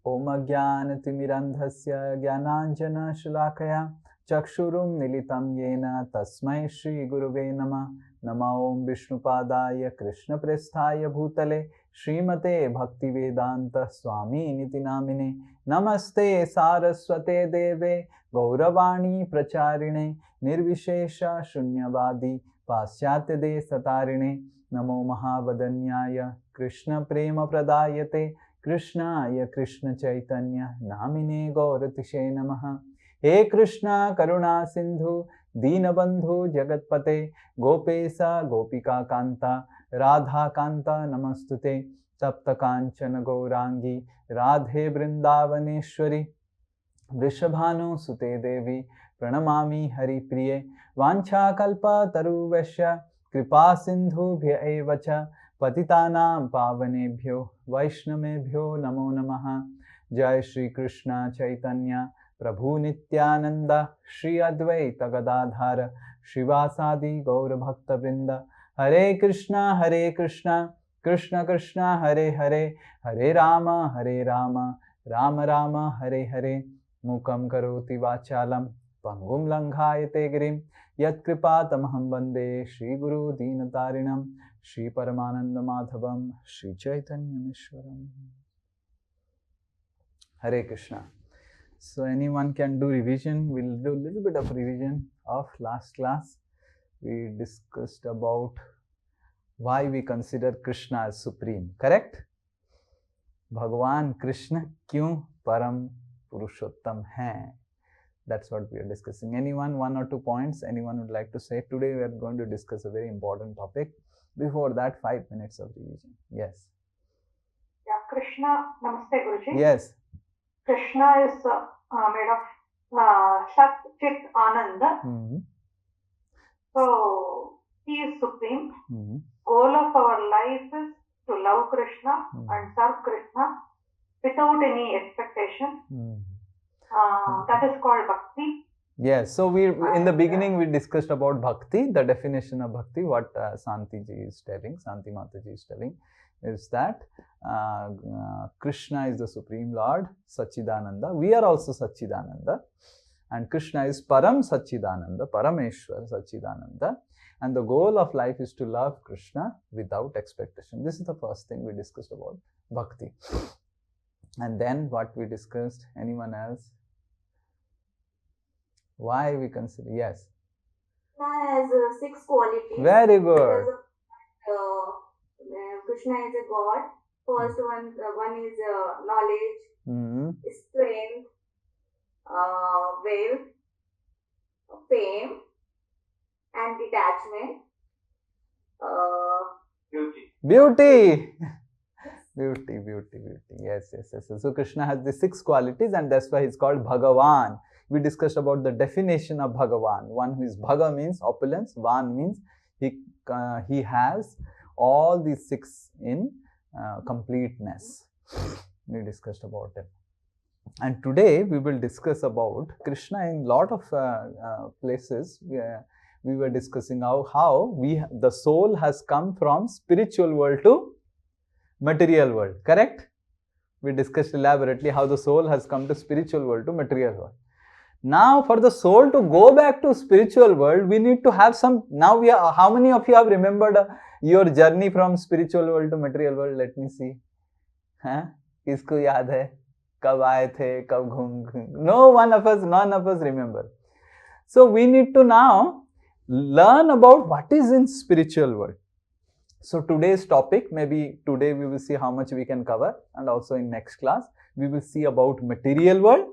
Om Ajnanatimirandhasya Jnananjana Shalakaya Chakshurum Nilitam Yena Tasmai Shri Guruve Nama Nama Om Vishnupadaya Krishna Presthaya Bhutale Srimate Bhaktivedanta Swami Niti Namine Namaste Saraswate Deve Gauravani Pracharine Nirvishesha Shunyavadi Pasyatya De Satarine Namo Mahavadanyaya Krishna Prema Pradayate Krishnaya Krishna Chaitanya Namine Gauratishe Namaha He Krishna Karuna Sindhu Deenabandhu Jagatpate Gopesa Gopika Kanta Radha Kanta Namastute Tapta Kanchana Gaurangi Radhe Vrindavaneshwari Vrishabhanu Sute Devi Pranamami Hari Priye Vancha Kalpa Taruvasya Kripa Sindhu Bhya Evacha Patitanam Pavanebhyo Vaishnamebhyo Namo Namaha Jai Shri Krishna Chaitanya Prabhu Nityananda Shri Advaita Gadadhara Shivasadi Gaura Bhakta Vrinda Hare Krishna Krishna Krishna Hare Hare Hare Rama Rama Rama Hare Hare Mukam Karoti Vachalam Pangum Langhayate Girim Yat Kripatamaham Bande Shri Guru Deenatarinam Shri Paramananda Madhavam Shri Chaitanya Mishwaram. Hare Krishna. So anyone can do revision. We'll do a little bit of revision of last class. We discussed about why we consider Krishna as supreme. Correct? Bhagavan Krishna kyun Param Purushottam hai. That's what we are discussing. Anyone, 1 or 2 points, anyone would like to say? Today we are going to discuss a very important topic. Before that, 5 minutes of revision. Yes. Yeah, Krishna, Namaste Guruji. Yes. Krishna is made of Sat Chit Ananda. Mm-hmm. So, he is supreme. Mm-hmm. Goal of our life is to love Krishna and serve Krishna without any expectation. That is called bhakti. Yes, so we in the beginning we discussed about bhakti, the definition of bhakti. What Santi Mataji is telling is that Krishna is the Supreme Lord, Sachidananda. We are also Sachidananda, and Krishna is Param Sachidananda, Parameshwar Sachidananda, and the goal of life is to love Krishna without expectation. This is the first thing we discussed about bhakti. And then what we discussed, anyone else? Why we consider, yes. Krishna has 6 qualities. Very good. Krishna is a god. First one is knowledge, strength, wealth, fame, and detachment. Beauty. Yes. So Krishna has the 6 qualities, and that's why he's called Bhagavan. We discussed about the definition of Bhagavan. One who is Bhaga means opulence. Van means he has all these 6 in completeness. We discussed about it. And today we will discuss about Krishna in lot of places. We were discussing how the soul has come from spiritual world to material world. Correct? We discussed elaborately how the soul has come to spiritual world to material world. Now, for the soul to go back to spiritual world, we need to have some. Now, how many of you have remembered your journey from spiritual world to material world? Let me see. Kisko yaad hai? Kab aaye the? Kab ghum? None of us remember. So, we need to now learn about what is in spiritual world. So, today's topic, maybe today we will see how much we can cover, and also in next class, we will see about material world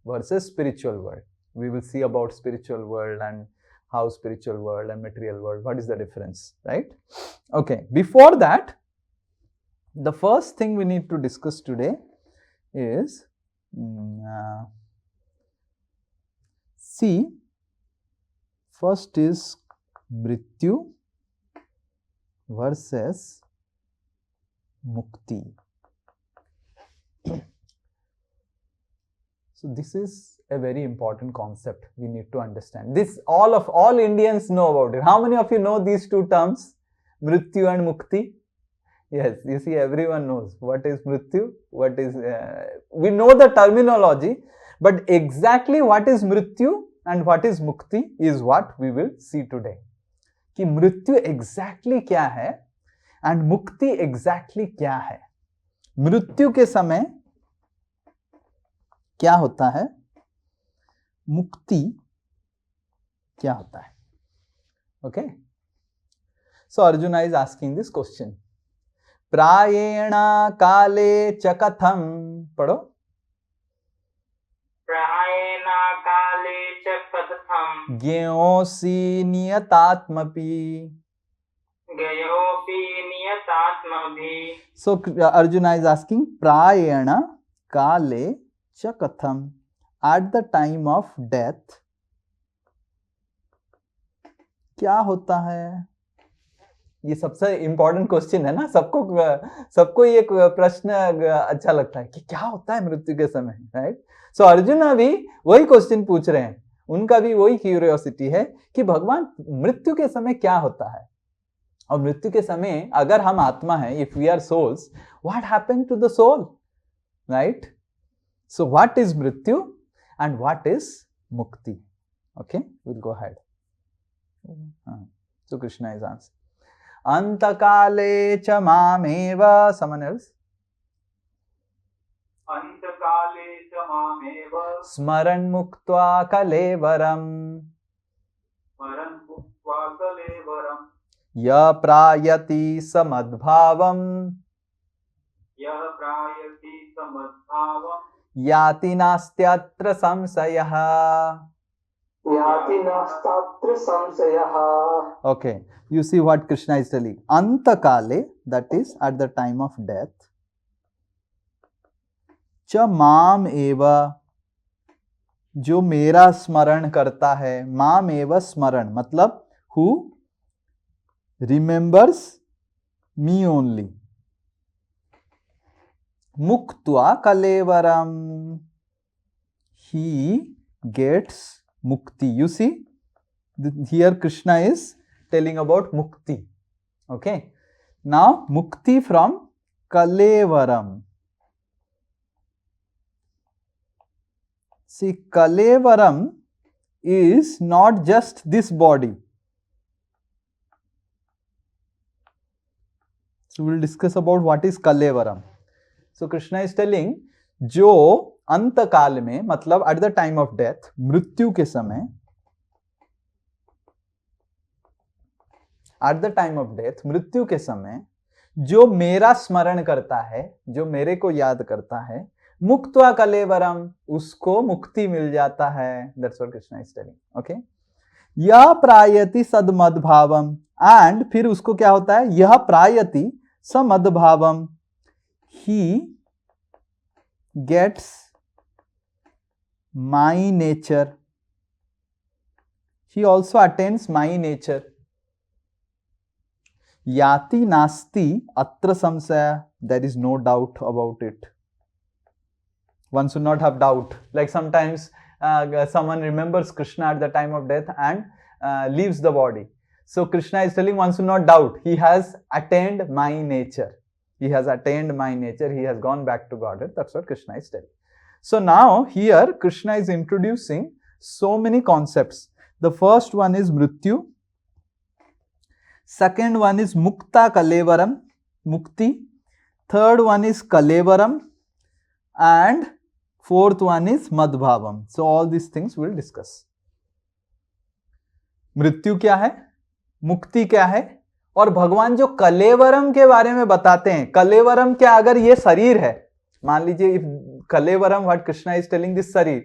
versus spiritual world. We will see about spiritual world and how spiritual world and material world, what is the difference, right? Okay, before that, the first thing we need to discuss today is, see, first is Mrityu versus Mukti. So this is a very important concept we need to understand. This all Indians know about it. How many of you know these 2 terms, Mrityu and Mukti? Yes, you see, everyone knows what is mrityu, what is, we know the terminology, but exactly what is mrityu and what is mukti is what we will see today. कि मृत्यु exactly क्या है and मुक्ति exactly क्या है. मृत्यु के समय क्या होता है, मुक्ति क्या होता है. Okay, so Arjuna is asking this question. प्रायेण काले च कथम, पढ़ो. प्रायेण काले च कथम ज्ञेयोऽसि नियतात्मपि. गयोऽपि नियतात्मभिः. So Arjuna is asking prayena kale cha katham, at the time of death क्या होता है. ये सबसे इंपॉर्टेंट क्वेश्चन है ना, सबको ये प्रश्न अच्छा लगता है कि क्या होता है मृत्यु के समय, राइट. सो अर्जुना भी वही क्वेश्चन पूछ रहे हैं, उनका भी वही क्यूरियोसिटी है कि भगवान मृत्यु के समय क्या होता है. और मृत्यु के समय अगर हम आत्मा हैं, if we are souls, what happened to the soul, right. So what is मृत्यु एंड व्हाट इज मुक्ति. Okay, will go ahead. So Krishna is answer. अंतकाले च मामेव, someone else. अंतकाले च मामेव स्मरन् मुक्त्वा कलेवरम्, स्मरन् मुक्त्वा कलेवरम्. य प्रायति समद्भावम्, यः प्रायति समद्भावम्. याति नास्त्यत्र संशयः. याति नास्त्यत्र संशयः. Okay, you see what Krishna is telling. Antakale, that is at the time of death. च माम एवा, जो मेरा स्मरण करता है. माम एवा स्मरण मतलब who remembers me only. मुक्त्वा कलेवरम, he gets mukti. You see, here Krishna is telling about mukti. Okay, now mukti from kalevaram. See, kalevaram is not just this body. So we will discuss about what is kalevaram. So Krishna is telling, जो अंत काल में, मतलब eight the time of death, मृत्यु के समय, eight the time of death, मृत्यु के समय जो मेरा स्मरण करता है, जो मेरे को याद करता है, मुक्त्वा कलेवरम, उसको मुक्ति मिल जाता है. That's what Krishna is telling. Okay, यह प्रायति सद्मद्भावम, एंड फिर उसको क्या होता है, यह प्रायति समद्भावम, ही gets my nature. He also attains my nature. Yati nasti atra samsaya, there is no doubt about it. One should not have doubt. Like sometimes someone remembers Krishna at the time of death and leaves the body. So Krishna is telling one should not doubt. He has attained my nature. He has attained my nature. He has gone back to Godhead. That's what Krishna is telling. So now here Krishna is introducing so many concepts. The first one is mrityu. Second one is mukta kalevaram, mukti. Third one is kalevaram. And fourth one is madbhavam. So all these things we'll discuss. मृत्यु क्या है, मुक्ति क्या है, और भगवान जो कलेवरम के बारे में बताते हैं. कलेवरम क्या, अगर ये शरीर है, मान लीजिए कलेवरम what Krishna is telling this शरीर,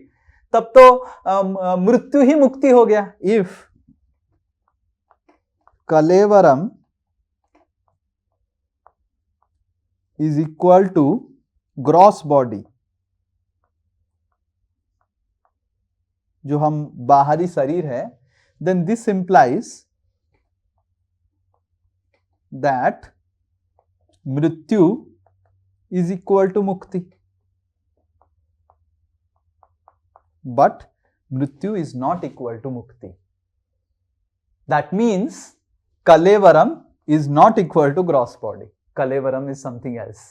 तब तो मृत्यु ही मुक्ति हो गया. इफ कलेवरम is equal to gross body, जो हम बाहरी शरीर है, then this implies that mrityu is equal to mukti. But mrityu is not equal to mukti. That means kalevaram is not equal to gross body. Kalevaram is something else.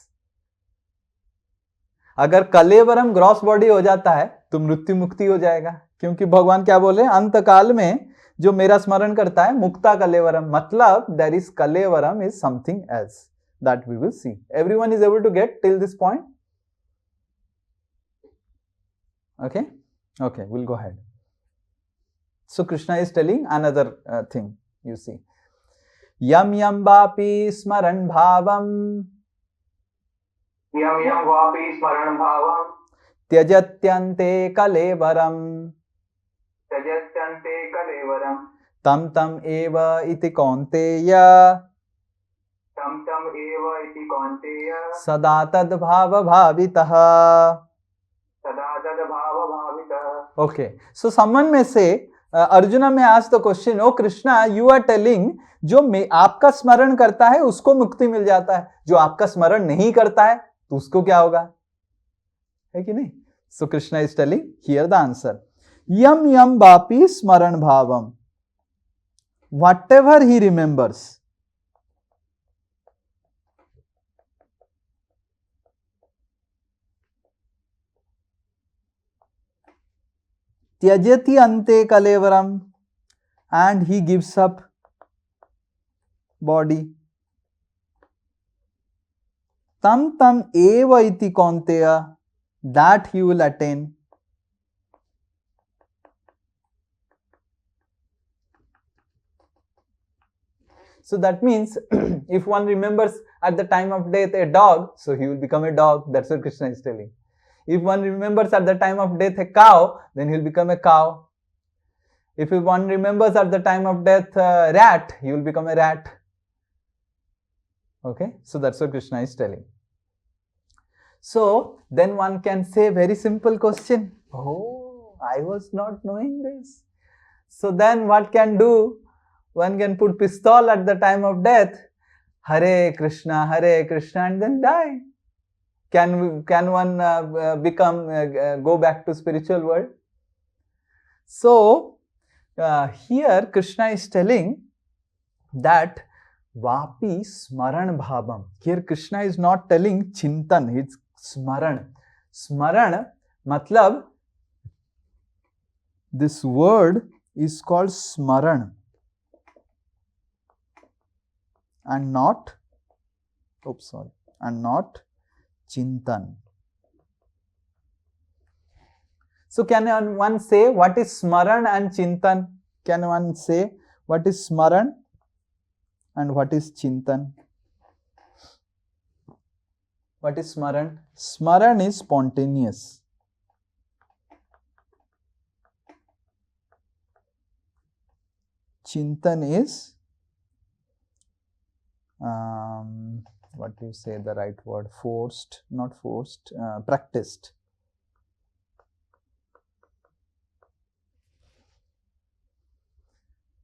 अगर कलेवरम gross body हो जाता है तो मृत्यु मुक्ति हो जाएगा, क्योंकि भगवान क्या बोले, अंत काल में जो मेरा स्मरण करता है मुक्ता कलेवरम, मतलब देयर इज कलेवरम is something else that we will see. Everyone is able to get till this point? Okay, okay, we'll go ahead. So Krishna is telling another thing, you see. Yam yam vapi smaran bhavam यम यम वापि स्मरण भावम tyajatyante kalevaram त्यजत्यन्ते कलेवरम tam tam eva iti kaunteya तम तम एव इति कौन्तेय sada tad bhava bhavitah. सदा तद भाव भावितः. Okay, so someone may say, Arjuna may ask the question, oh Krishna, you are telling जो आपका स्मरण करता है उसको मुक्ति मिल जाता है, जो आपका स्मरण नहीं करता है तो उसको क्या होगा, है कि नहीं? So Krishna is telling here the answer. Yam yam vapi smaran bhavam. Whatever he remembers. Tyajati ante kalevaram, and he gives up body. Tam tam eva iti kaunteya, that he will attain. So that means if one remembers at the time of death a dog, so he will become a dog. That's what Krishna is telling. If one remembers at the time of death a cow, then he will become a cow. If one remembers at the time of death a rat, he will become a rat. Okay, so that's what Krishna is telling. So then one can say very simple question. Oh, I was not knowing this. So then what can do? One can put pistol at the time of death, Hare Krishna, and then die. Can one go back to spiritual world? So here Krishna is telling that Vapi Smaran Bhavam. Here Krishna is not telling Chintan, it's Smaran. Smaran matlab, this word is called Smaran and not, and not Chintan. So can one say what is Smaran and Chintan? Can one say what is Smaran and what is Chintan? What is Smaran? Smaran is spontaneous. Chintan is what do you say the right word? Forced, not forced, practiced.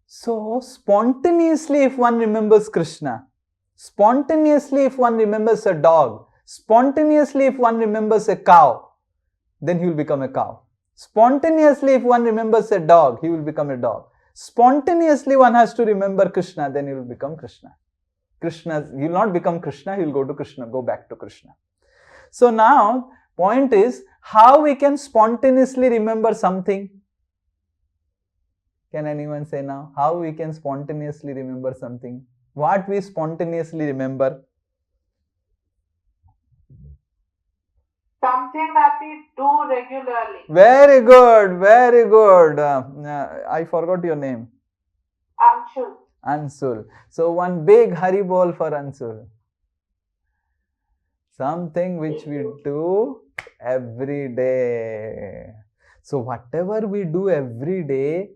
So spontaneously if one remembers Krishna, spontaneously if one remembers a dog, spontaneously if one remembers a cow, then he will become a cow. Spontaneously if one remembers a dog, he will become a dog. Spontaneously one has to remember Krishna, then he will become Krishna. Krishna, he will not become Krishna, he will go to Krishna, go back to Krishna. So now, point is, how we can spontaneously remember something? Can anyone say now? How we can spontaneously remember something? What we spontaneously remember? Something that we do regularly. Very good, very good. I forgot your name. Anshul. Ansul. So one big Haribol for Ansul. Something which we do every day. So whatever we do every day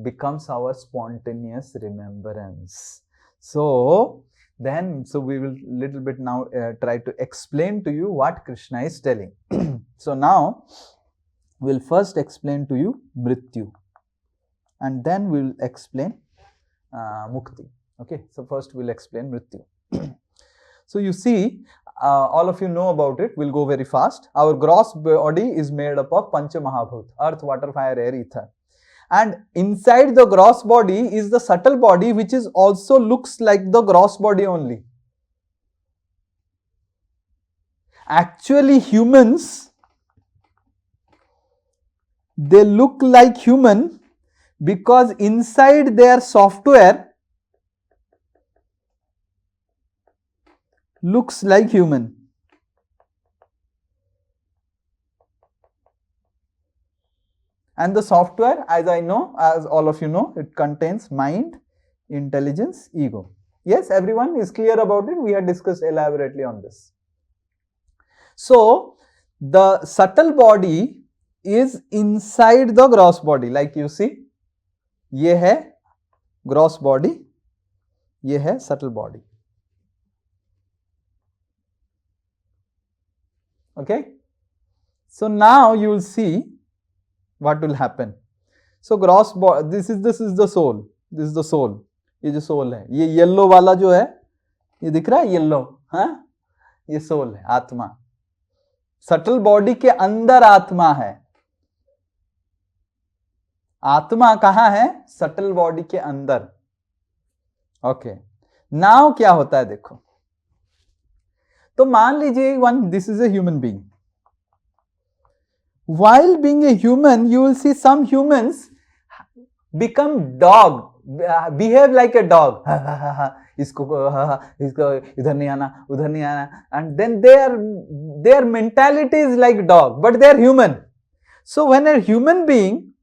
becomes our spontaneous remembrance. So then, we will little bit now try to explain to you what Krishna is telling. So now we'll first explain to you Mrityu, and then we'll explain Mukti. Okay, so first we'll explain Mrityu. So you see, all of you know about it. We'll go very fast. Our gross body is made up of Pancha Mahabhut: earth, water, fire, air, ether. And inside the gross body is the subtle body, which is also looks like the gross body only. Actually, humans, they look like human because inside their software looks like human. And the software, as I know, as all of you know, it contains mind, intelligence, ego. Yes, everyone is clear about it. We had discussed elaborately on this. So, the subtle body is inside the gross body. Like you see, ये है gross body, ये है subtle body. Okay. So now you will see what will happen. So gross body, this is the soul. This is the soul. ये जो soul है, ये yellow वाला जो है, ये दिख रहा है yellow, हाँ? ये soul है, आत्मा. Subtle body के अंदर आत्मा है. आत्मा कहाँ है? Subtle body के अंदर. Okay. Now क्या होता है देखो. तो मान लीजिए this is a human being. While being a human, you will see some humans become dog, behave like a dog. इसको इधर नहीं आना, उधर नहीं आना, and then their mentality is like dog, but they are human. So when a human being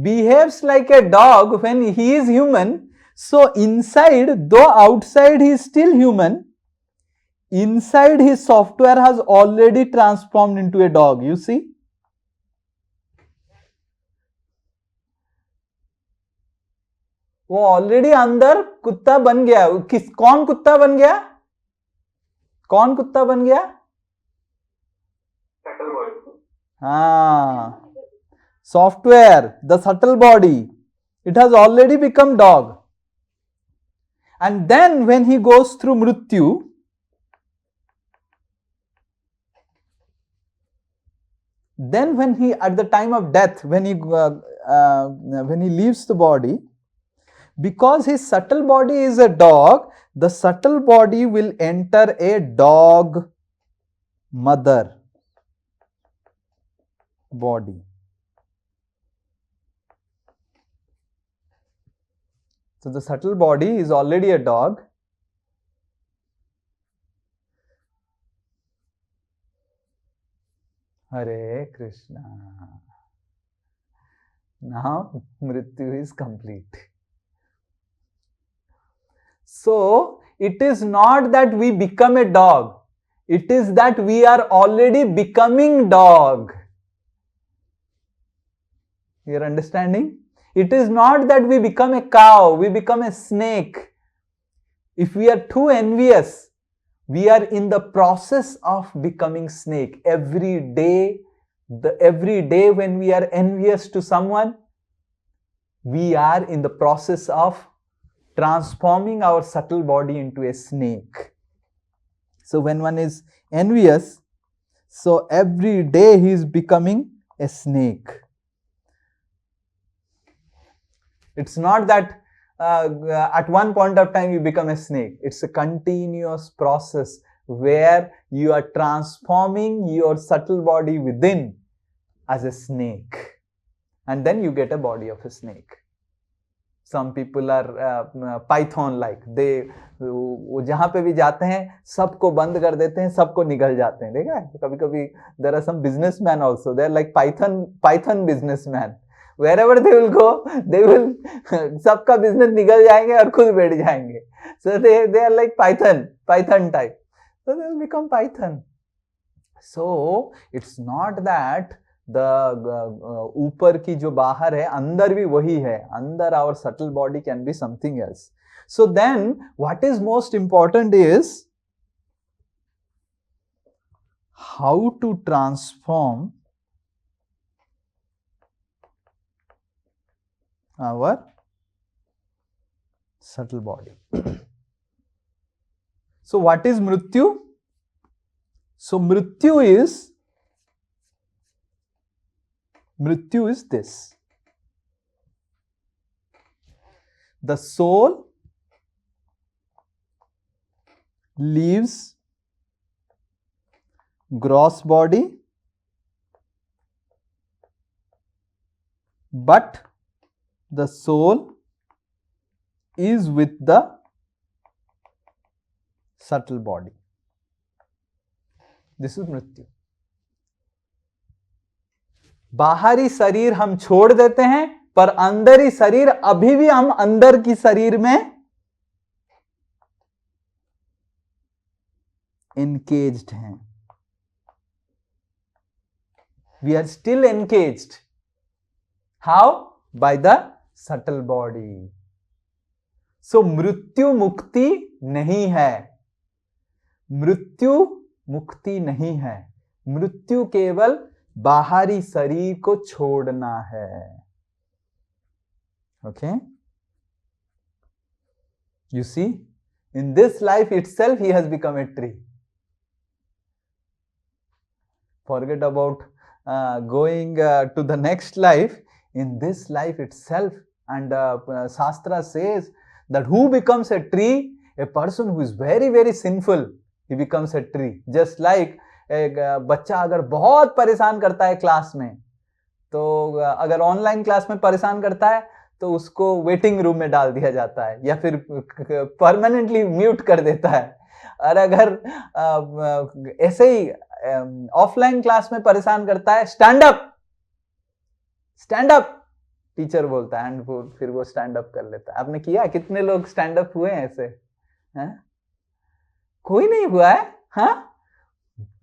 behaves like a dog when he is human, so inside, though outside he is still human, inside his software has already transformed into a dog. You see? वो already अंदर कुत्ता बन गया. कौन कुत्ता बन गया? कौन कुत्ता बन गया? हाँ, software, the subtle body, it has already become dog. And then when he goes through mrityu, then when he, at the time of death, when he leaves the body, because his subtle body is a dog, the subtle body will enter a dog mother body. So the subtle body is already a dog. Hare Krishna. Now Mrityu is complete. So it is not that we become a dog. It is that we are already becoming dog. You are understanding? It is not that we become a cow, we become a snake. If we are too envious, we are in the process of becoming snake. Every day when we are envious to someone, we are in the process of transforming our subtle body into a snake. So when one is envious, so every day he is becoming a snake. It's not that at one point of time you become a snake. It's a continuous process where you are transforming your subtle body within as a snake. And then you get a body of a snake. Some people are python like. They जहाँ पे भी जाते हैं सबको बंद कर देते हैं, सबको निगल जाते हैं. देखा है कभी कभी there are some businessmen also. They are like python businessman. Wherever they will go, they will सबका business निगल जाएंगे और खुद बैठ जाएंगे. So they are like python type. So they will become python. So it's not that the ऊपर की जो बाहर है अंदर भी वही है. अंदर our subtle body can be something else. So then what is most important is how to transform our subtle body. So what is mrityu? So mrityu is this. The soul leaves gross body, but the soul is with the subtle body. This is मृत्यु. बाहरी शरीर हम छोड़ देते हैं, पर अंदरी शरीर अभी भी हम अंदर की शरीर में एनकेज्ड हैं. We are still encaged. How? By the subtle body. So मृत्यु मुक्ति नहीं है. मृत्यु मुक्ति नहीं है. मृत्यु केवल बाहरी शरीर को छोड़ना है. Okay? You see, in this life itself he has become a tree. Forget about going to the next life. In this life itself, and Shastra says that who becomes a tree? A person who is very very sinful, he becomes a tree. Just like एक बच्चा अगर बहुत परेशान करता है class में, तो अगर ऑनलाइन क्लास में परेशान करता है तो उसको वेटिंग रूम में डाल दिया जाता है या फिर परमानेंटली म्यूट कर देता है. और अगर ऐसे ही ऑफलाइन क्लास में परेशान करता है, स्टैंड अप टीचर बोलता है, एंड फिर वो स्टैंड अप कर लेता है. आपने किया? कितने लोग स्टैंड अप हुए हैं ऐसे? हैं? कोई नहीं हुआ है? हाँ,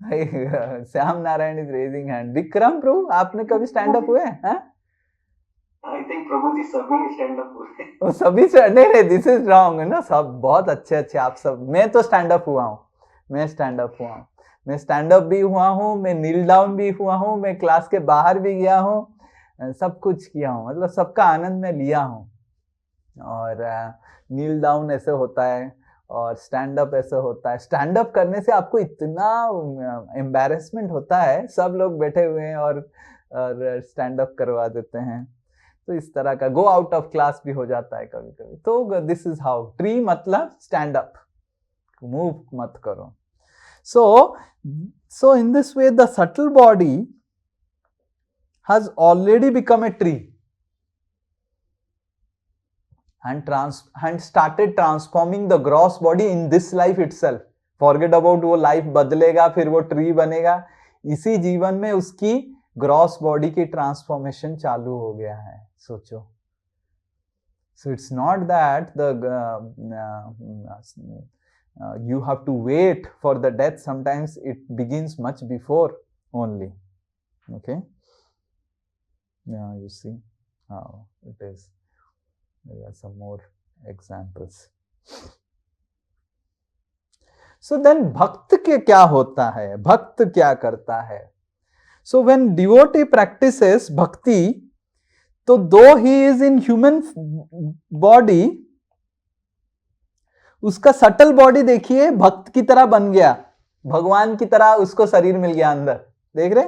Shyam Narayan is raising hand. Vikram Prabhu, आपने कभी स्टैंड अप हुए? हाँ, आई थिंक प्रभु जी सभी स्टैंड अप हुए. वो सभी नहीं, दिस इज रॉन्ग है ना. सब बहुत अच्छे आप सब. मैं तो स्टैंड अप हुआ हूँ. मैं स्टैंड अप भी हुआ हूँ, मैं नील डाउन भी हुआ हूँ, मैं क्लास के बाहर भी गया हूँ, सब कुछ किया हूँ. मतलब सबका आनंद मैं लिया हूँ. और नील डाउन ऐसे होता है और स्टैंड अप ऐसे होता है. स्टैंड अप करने से आपको इतना एम्बैरेसमेंट होता है, सब लोग बैठे हुए हैं और स्टैंड अप करवा देते हैं. तो इस तरह का गो आउट ऑफ क्लास भी हो जाता है कभी कभी. तो दिस इज हाउ. ट्री मतलब स्टैंड अप, मूव मत करो. So in this way the subtle body has already become a tree and started transforming the gross body in this life itself. Forget about वो life बदलेगा फिर वो tree बनेगा. इसी जीवन में उसकी gross body की transformation चालू हो गया है. सोचो. So it's not that you have to wait for the death. Sometimes it begins much before only. Okay. Yeah, you see how it is. There are some more examples. So then भक्त के क्या होता है? भक्त क्या करता है? So when devotee practices bhakti, तो though he is in human body, उसका सटल बॉडी देखिए भक्त की तरह बन गया, भगवान की तरह उसको शरीर मिल गया अंदर. देख रहे?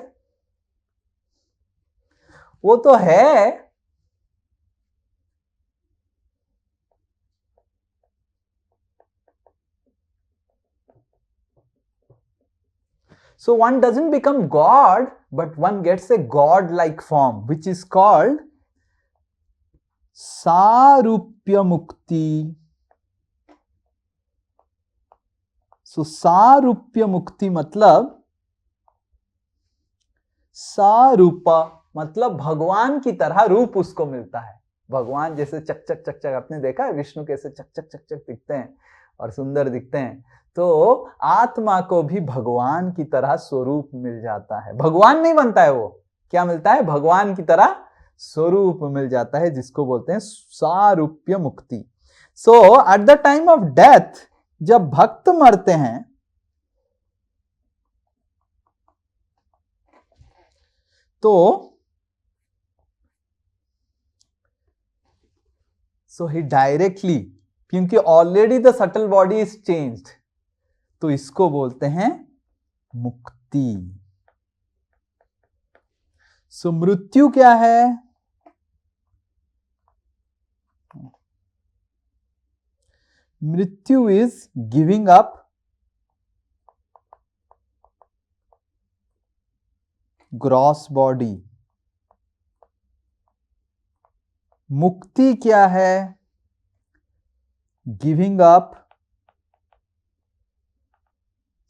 वो तो है. So one doesn't become God, but one gets a God-like form, which is called Sarupya Mukti. So सारूप्य मुक्ति मतलब सारूपा मतलब भगवान की तरह रूप उसको मिलता है. भगवान जैसे चक चक चक चक, आपने देखा है विष्णु कैसे चक चक चक चक दिखते हैं और सुंदर दिखते हैं. तो आत्मा को भी भगवान की तरह स्वरूप मिल जाता है. भगवान नहीं बनता है, वो क्या मिलता है? भगवान की तरह स्वरूप मिल जाता है, जिसको बोलते हैं सारूप्य मुक्ति. So at the time of death, जब भक्त मरते हैं तो सो ही डायरेक्टली, क्योंकि already the subtle body is changed, तो इसको बोलते हैं मुक्ति. सो मृत्यु क्या है? मृत्यु is giving up gross body. मुक्ति क्या है? Giving up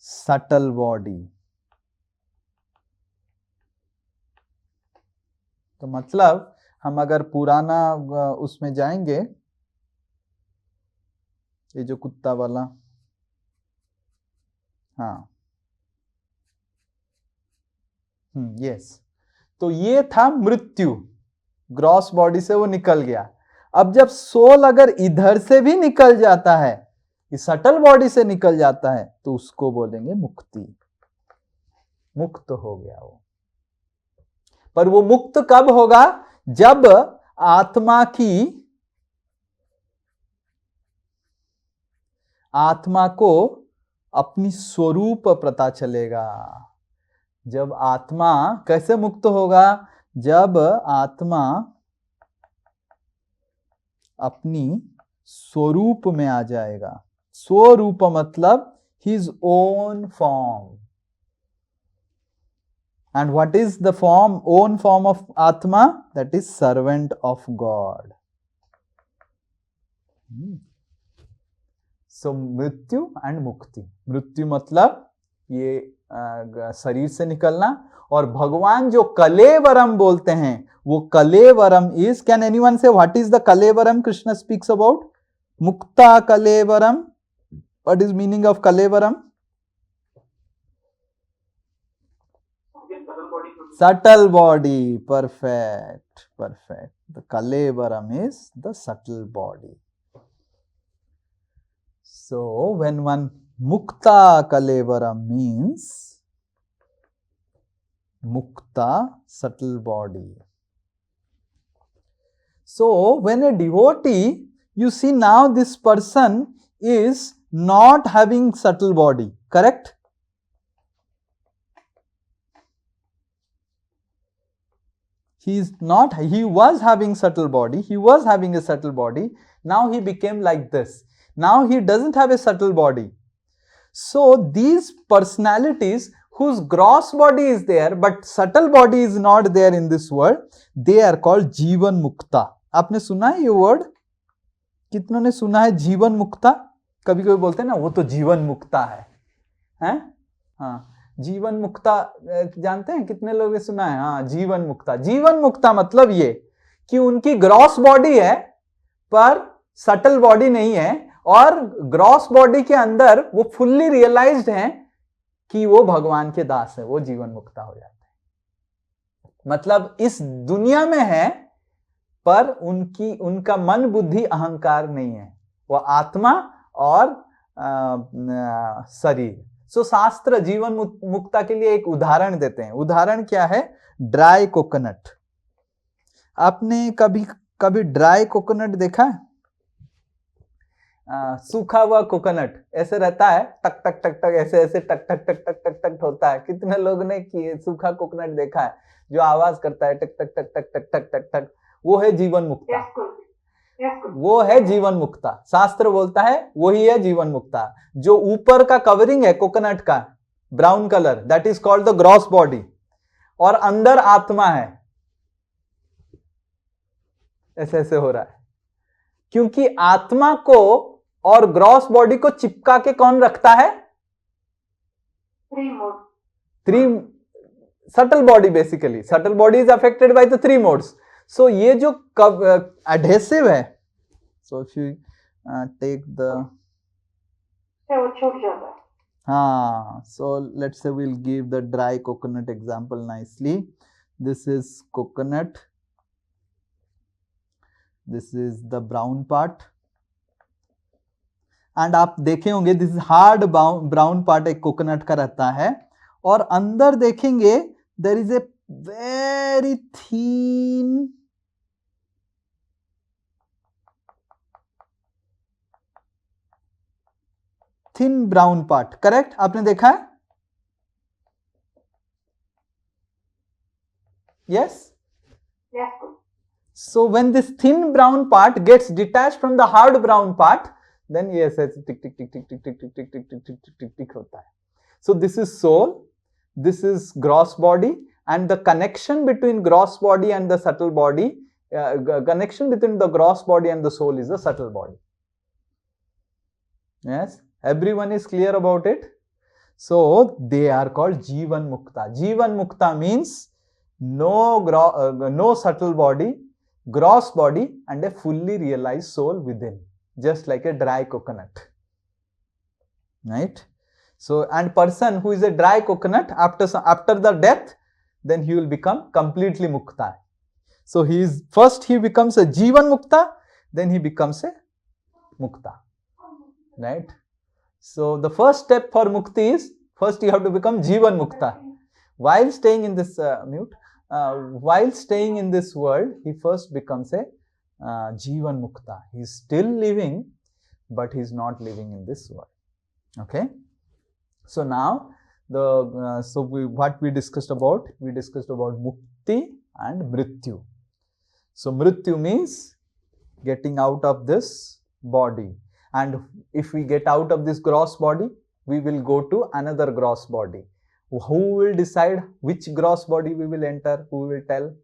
subtle body. तो मतलब हम अगर पुराना उसमें जाएंगे, ये जो कुत्ता वाला, हाँ, यस, तो ये था मृत्यु, ग्रॉस बॉडी से वो निकल गया। अब जब सोल अगर इधर से भी निकल जाता है, इस सटल बॉडी से निकल जाता है, तो उसको बोलेंगे मुक्ति, मुक्त हो गया वो। पर वो मुक्त कब होगा? जब आत्मा को अपनी स्वरूप पता चलेगा। जब आत्मा कैसे मुक्त होगा? जब आत्मा अपनी स्वरूप में आ जाएगा। स्वरूप मतलब his own form. And what is the own form of Atma? That is servant of God. So मृत्यु and मुक्ति। मृत्यु मतलब ये शरीर से निकलना, और भगवान जो कलेवरम बोलते हैं, वो कलेवरम is, can anyone say what is the कलेवरम Krishna speaks about? Mukta कलेवरम. What is meaning of कलेवरम? Subtle body. Perfect. Perfect. The Kalevaram is the subtle body. So when one Mukta Kalevaram means Mukta, subtle body. So when a devotee, you see now this person is not having subtle body, correct? He was having subtle body, he was having a subtle body, now he became like this. Now he doesn't have a subtle body. So these personalities whose gross body is there but subtle body is not there in this world, they are called जीवन मुक्ता. आपने सुना है ये word? कितनों ने सुना है जीवन मुक्ता? कभी कभी बोलते हैं ना वो तो जीवन मुक्ता है, हैं? हाँ, जीवन मुक्ता जानते हैं? कितने लोगों ने सुना है? हाँ, जीवन मुक्ता। जीवन मुक्ता मतलब ये कि उनकी ग्रॉस बॉडी है पर सटल बॉडी नहीं है, और ग्रॉस बॉडी के अंदर वो फुल्ली रियलाइज्ड हैं कि वो भगवान के दास है, वो जीवन मुक्ता हो जाते हैं। मतलब इस दुनिया में है पर उनका मन बुद्धि अहंकार नहीं है, वो आत्मा और शरीर। सो शास्त्र जीवन मुक्ता के लिए एक उदाहरण देते हैं। उदाहरण क्या है? Dry coconut. आपने कभी ड्राई कोकोनट देखा है? सूखा हुआ कोकोनट ऐसे रहता है, टक टक टक टक, ऐसे ऐसे टक टक टक टक टक टक होता है। कितने लोग ने सूखा कोकोनट देखा है जो आवाज करता है टक टक टक टक टक टक टक टक? वो है जीवन मुक्ता, वो है जीवन मुक्ता। शास्त्र बोलता है वही है जीवन मुक्ता। जो ऊपर का कवरिंग है कोकोनट का brown colour, that is called the gross body, और अंदर आत्मा है। ऐसे ऐसे हो रहा है क्योंकि आत्मा को और ग्रॉस बॉडी को चिपका के कौन रखता है? Three subtle body. Basically subtle body is affected by the 3 modes. So ये जो एडहेसिव है, so if you take the, वो छूट जाता है। हाँ, so let's say we'll give the dry coconut example nicely. This is coconut, this is the brown part, and आप देखे होंगे this is hard brown part एक कोकोनट का रहता है, और अंदर देखेंगे there is a very thin brown part, correct? आपने देखा है? Yes? So when this thin brown part gets detached from the hard brown part, then yes, it's tick tick tick tick tick tick tick tick tick tick tick tick tick tick होता है. So this is soul, this is gross body, and the connection between gross body and the subtle body, connection between the gross body and the soul is the subtle body. Yes, everyone is clear about it. So they are called Jivan Mukta. Jivan Mukta means no subtle body, gross body, and a fully realized soul within, just like a dry coconut. Right? So, and person who is a dry coconut, after the death, then he will become completely Mukta. So first he becomes a Jivan Mukta, then he becomes a Mukta. Right? So the first step for Mukti is, first you have to become Jivan Mukta. While staying in this while staying in this world, he first becomes a Jivan Mukta. He is still living, but he is not living in this world. Okay. So now what we discussed about? We discussed about Mukti and Mrityu. So Mrityu means getting out of this body. And if we get out of this gross body, we will go to another gross body. Who will decide which gross body we will enter? Who will tell?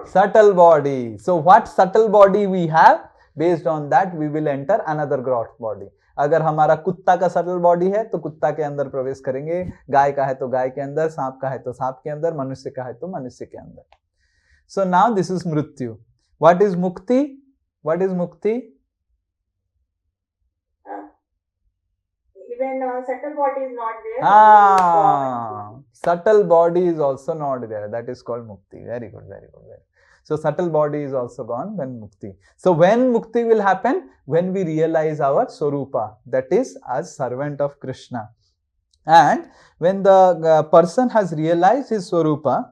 Subtle body. So what subtle body we have, based on that we will enter another gross body. अगर हमारा कुत्ता का subtle body है तो कुत्ता के अंदर प्रवेश करेंगे, गाय का है तो गाय के अंदर, सांप का है तो सांप के अंदर, मनुष्य का है तो मनुष्य के अंदर. So now this is Mrityu. What is Mukti? What is Mukti? Even subtle body is not there. Subtle body is also not there. That is called Mukti. Very good, very good. Very good. So subtle body is also gone, then Mukti. So when Mukti will happen? When we realize our Swarupa, that is as servant of Krishna. And when the person has realized his Swarupa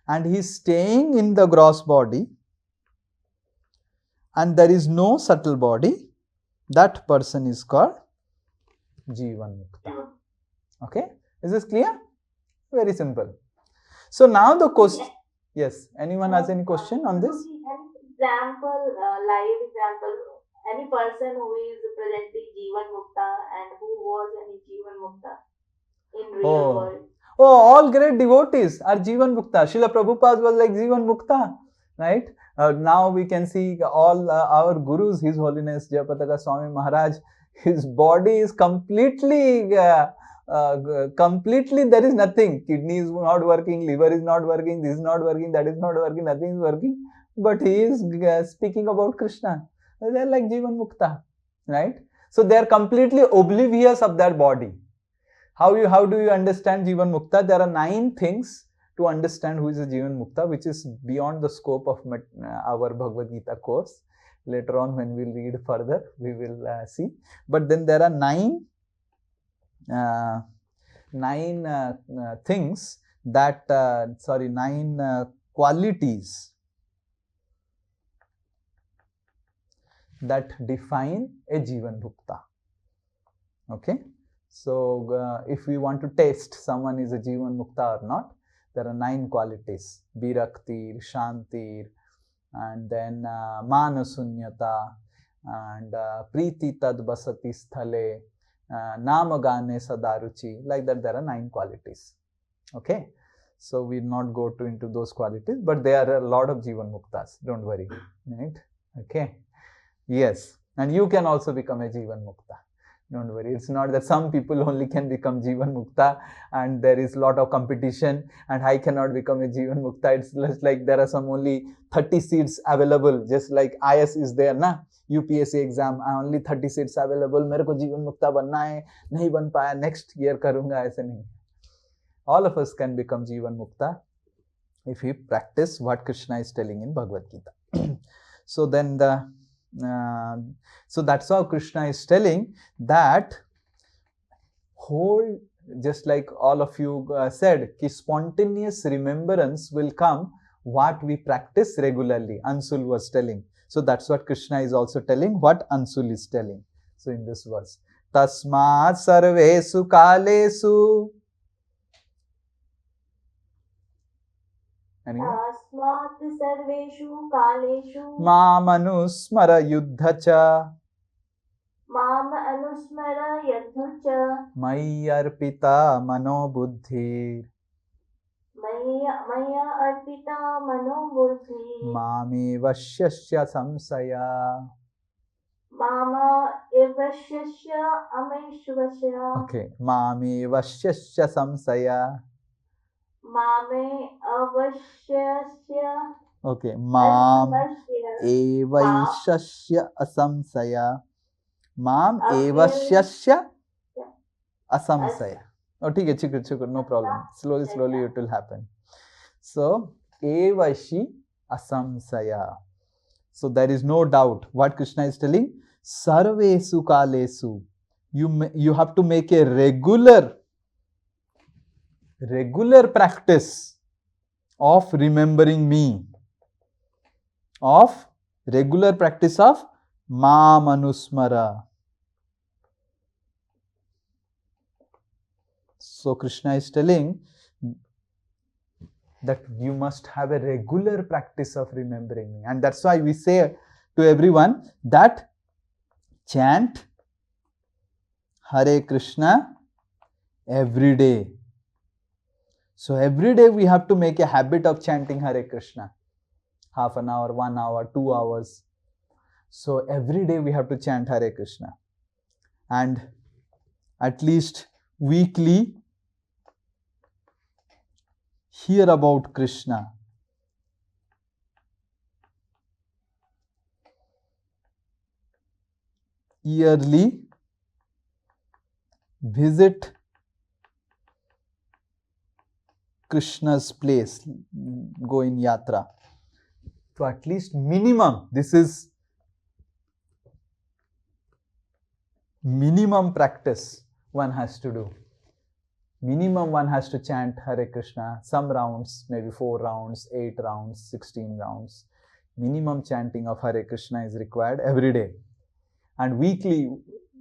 and he is staying in the gross body and there is no subtle body, that person is called Jivan Mukta. Okay, is this clear? Very simple. So now the question, yes, anyone has any question on this? Example, live example, any person who is presently Jivan Mukta and who was any Jivan Mukta in real world. Oh, all great devotees are Jivan Mukta. Srila Prabhupada was like Jivan Mukta, right? Now we can see all our gurus, His Holiness Jayapataka Swami Maharaj, his body is completely, there is nothing. Kidney is not working, liver is not working, this is not working, that is not working, nothing is working. But he is speaking about Krishna. They are like Jivan Mukta, right? So they are completely oblivious of their body. How do you understand Jivan Mukta? There are 9 things to understand who is a Jivan Mukta, which is beyond the scope of our Bhagavad Gita course. Later on, when we read further, we will see. But then there are 9 things that, 9 qualities that define a Jivan Mukta. Okay. So, if we want to test someone is a Jivan Mukta or not, there are 9 qualities. Viraktir, Shantir, and then Manasunyata, and Priti Tad Basati Sthale, Namagane Sadaruchi. Like that, there are 9 qualities. Okay. So, we will not go into those qualities, but there are a lot of Jivan Muktas. Don't worry. Right? Okay. Yes. And you can also become a Jivan Mukta. Don't worry, it's not that some people only can become Jivan Mukta and there is a lot of competition and I cannot become a Jivan Mukta. It's just like there are some only 30 seats available, just like IS is there, na? UPSC exam, only 30 seats available, मेरे को जीवन मुक्ता बनना है, नहीं बन पाया, next year करूँगा, ऐसे नहीं. All of us can become Jivan Mukta if we practice what Krishna is telling in Bhagavad Gita. So then so that's how Krishna is telling that whole, just like all of you said, ki spontaneous remembrance will come what we practice regularly. Ansul was telling. So that's what Krishna is also telling, what Ansul is telling. So in this verse, Tasmat sarvesu kalesu. Tasmat sarveshu kaleshu Mamanusmara yuddhacha. Mam anusmara yadhucha. Mayi arpita mano buddhir. Maya arpita mano buddhi. Mami vashyasya samsaya. Mama evashasya ameshvasya. Okay. Mami vashyasya samsaya. Mame avasyasya Okay. Mam asvasya. evaishasya asamsaya. Mam Avyay- evasyasya As- asamsaya. Oh, ठीक है, no problem. Slowly it will happen. So, evashi asamsaya. So there is no doubt what Krishna is telling. Sarvesu kalesu. You have to make a regular practice of remembering me. Of regular practice of Mamanusmara. So Krishna is telling that you must have a regular practice of remembering me. And that's why we say to everyone that chant Hare Krishna every day. So every day we have to make a habit of chanting Hare Krishna. Half an hour, 1 hour, 2 hours. So every day we have to chant Hare Krishna. And at least weekly hear about Krishna. Yearly visit Krishna's place, go in yatra. So at least minimum, this is minimum practice one has to do. Minimum one has to chant Hare Krishna, some rounds, maybe 4 rounds, 8 rounds, 16 rounds. Minimum chanting of Hare Krishna is required every day. And weekly,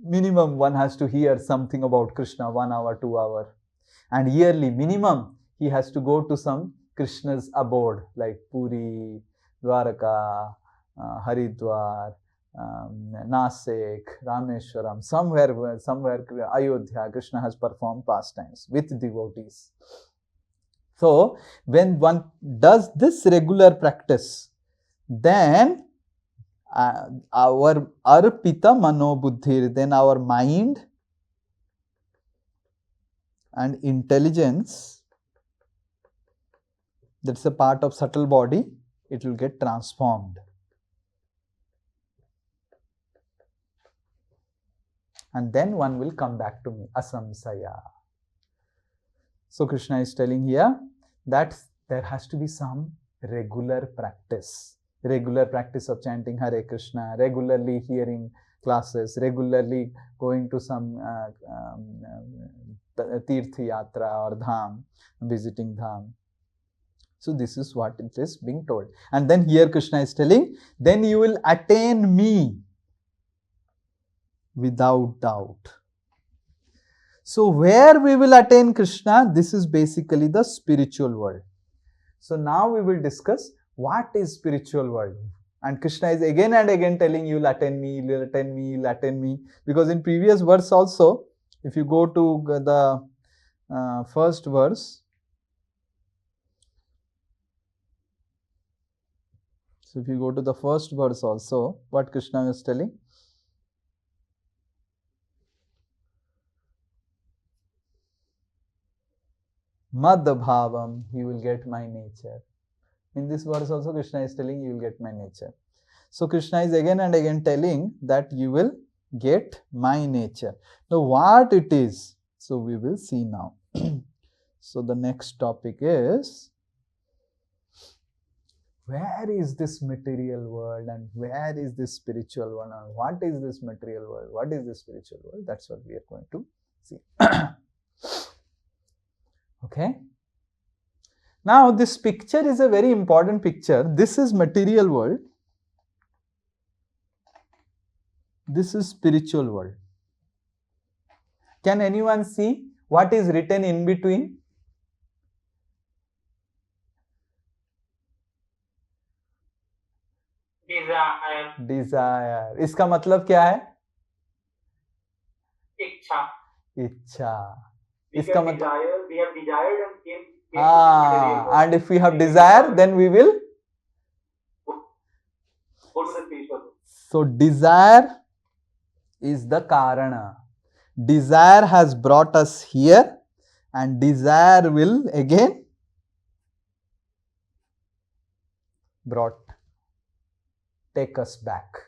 minimum one has to hear something about Krishna, 1 hour, 2 hour. And yearly, minimum, he has to go to some Krishna's abode like Puri, Dwaraka, Haridwar, Nasik, Rameshwaram, somewhere Ayodhya, Krishna has performed pastimes with devotees. So, when one does this regular practice, then our arpita mano buddhir, then our mind and intelligence, that's a part of subtle body, it will get transformed. And then one will come back to me, asamsaya. So Krishna is telling here that there has to be some regular practice of chanting Hare Krishna, regularly hearing classes, regularly going to some Tirth Yatra or Dham, visiting Dham. So this is what it is being told. And then here Krishna is telling, then you will attain me without doubt. So where we will attain Krishna, this is basically the spiritual world. So now we will discuss what is spiritual world. And Krishna is again and again telling you will attain me, you will attain me, you will attain me. Because in previous verse also, if you go to the first verse, so if you go to the first verse also, what Krishna is telling? Mad bhavam, you will get my nature. In this verse also Krishna is telling you will get my nature. So Krishna is again and again telling that you will get my nature. Now what it is? So we will see now. So the next topic is, where is this material world and where is this spiritual world, and what is this material world, what is this spiritual world? That's what we are going to see. Okay. Now this picture is a very important picture. This is material world. This is spiritual world. Can anyone see what is written in between? Desire. Desire. इसका मतलब क्या है? इच्छा. We इसका have मतलब desire, we have desired and came to this material world. and if we have desire, then we will. Go to the spiritual world. So desire is the karana. Desire has brought us here, and desire will again take us back.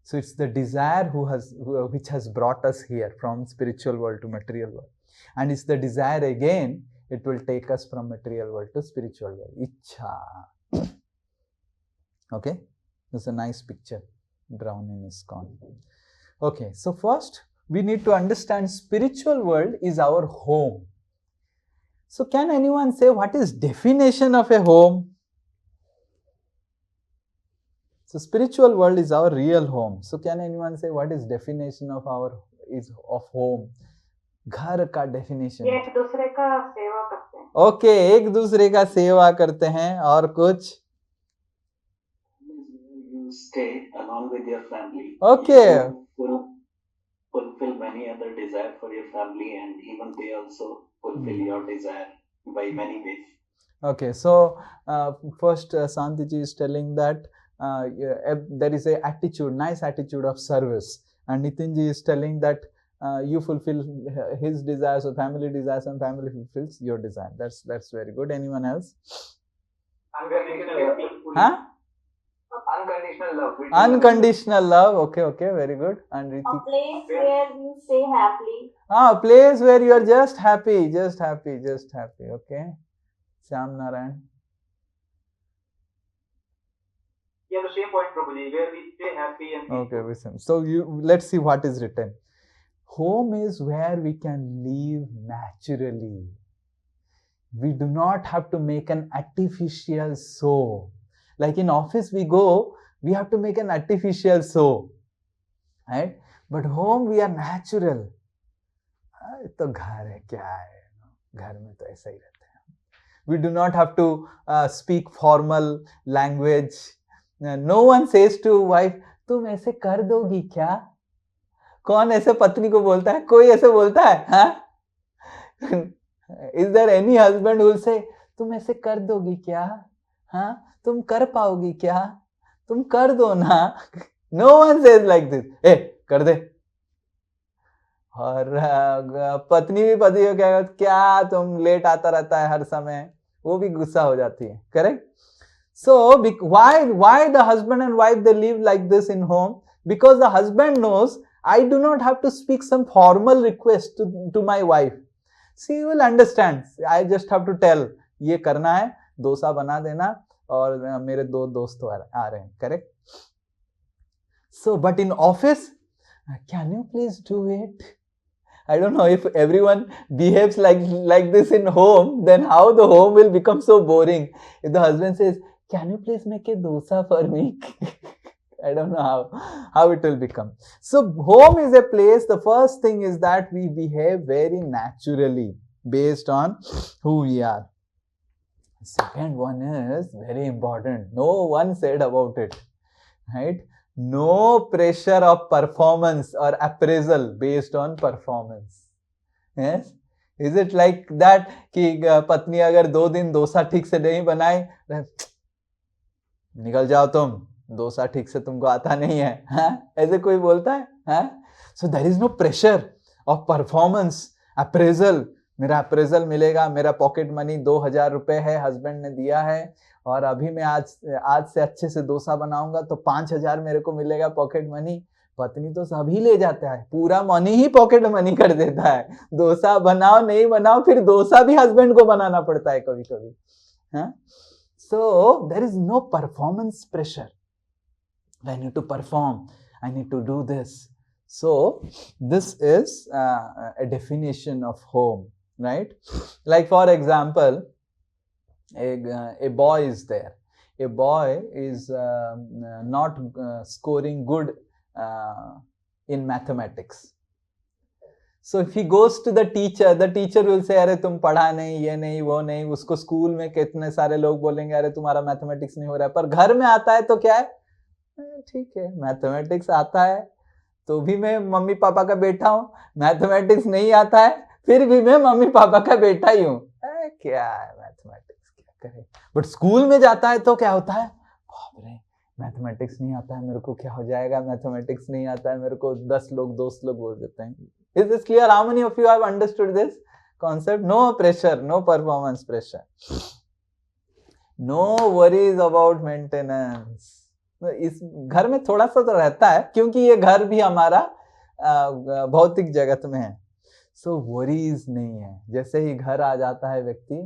So it's the desire which has brought us here from spiritual world to material world, and it's the desire again, it will take us from material world to spiritual world. Ichha. Okay, this is a nice picture. Browning is gone. Okay, so first we need to understand spiritual world is our home. So can anyone say what is definition of a home? So spiritual world is our real home. So can anyone say what is definition of home? घर का definition. एक दूसरे का सेवा करते हैं. Okay, एक दूसरे का सेवा करते हैं. और कुछ? You stay along with your family. Okay. You fulfill many other desire for your family, and even they also fulfill your desire by many ways. Okay, so first Santiji is telling that there is a attitude, nice attitude of service, and Nitinji is telling that you fulfill his desires or family desires, and family fulfills your desire. That's very good. Anyone else? Unconditional love. Huh? Unconditional love. Unconditional love. Okay, very good. And A place where you stay happily. A place where you are just happy. Okay. Syam Narayan. Yeah, the same point, Prabhuji, where we stay happy and peaceful. Okay, listen. So let's see what is written. Home is where we can live naturally. We do not have to make an artificial show. Like in office we go, we have to make an artificial show, right? But home we are natural. तो घर है क्या है? घर में तो ऐसा ही रहते हैं. We do not have to speak formal language. No one says to wife, तुम ऐसे कर दोगी क्या? कौन ऐसे पत्नी को बोलता है? कोई ऐसे बोलता है? हाँ? Is there any husband who will say, तुम ऐसे कर दोगी क्या? हाँ? तुम कर पाओगी क्या? तुम कर दो ना. No one says like this. ए कर दे. और पत्नी भी पति को कहेगा क्या तुम लेट आता रहता है हर समय, वो भी गुस्सा हो जाती है. Correct? So why the husband and wife they live like this in home? Because the husband knows I do not have to speak some formal request to my wife. She will understand. I just have to tell ये करना है, डोसा बना देना, और मेरे दो दोस्त आ रहे हैं. Correct? So but in office, can you please do it? I don't know if everyone behaves like this in home, then how the home will become so boring. If the husband says, can you please make a dosa for me? I don't know how it will become. So home is a place, the first thing is that we behave very naturally based on who we are. Second one is very important. No one said about it, right? No pressure of performance or appraisal based on performance. Yes? Is it like that कि पत्नी अगर 2 दिन डोसा ठीक से नहीं बनाए, निकल जाओ तुम, डोसा ठीक से तुमको आता नहीं है, हाँ? ऐसे कोई बोलता है, हाँ? So there is no pressure of performance, appraisal. मेरा अप्रेजल मिलेगा, मेरा पॉकेट मनी 2000 रुपए है, हस्बैंड ने दिया है, और अभी मैं आज से अच्छे से डोसा बनाऊंगा तो 5000 मेरे को मिलेगा पॉकेट मनी. पत्नी तो सभी ले जाता है, पूरा मनी ही पॉकेट मनी कर देता है. डोसा बनाओ नहीं बनाओ, फिर डोसा भी हस्बैंड को बनाना पड़ता है कभी कभी. हाँ? So there is no performance pressure. I need to perform, I need to do this. So this is a definition of home, right? Like for example, a boy is there. A boy is not scoring good in mathematics. So if he goes to the teacher will say, अरे तुम पढ़ा नहीं, ये नहीं, वो नहीं. उसको school में कितने सारे लोग बोलेंगे, अरे तुम्हारा मैथमेटिक्स नहीं हो रहा है. पर घर में आता है तो क्या है? ठीक है, मैथमेटिक्स आता है तो भी मैं मम्मी पापा का बेटा हूँ, मैथमेटिक्स नहीं आता है फिर भी मैं मम्मी पापा का बेटा ही हूँ। क्या है मैथमेटिक्स, क्या करे। बट स्कूल में जाता है तो क्या होता है, बाप रे मैथमेटिक्स नहीं आता है मेरे को, क्या हो जाएगा, मैथमेटिक्स नहीं आता है मेरे को, 10 लोग दोस्त लोग बोल देते हैं। Is this clear? How many of you have understood this concept? No pressure, no performance pressure, no worries about maintenance. इस घर में थोड़ा सा तो रहता है क्योंकि ये घर भी हमारा भौतिक जगत में है, सो वरीज नहीं है। जैसे ही घर आ जाता है व्यक्ति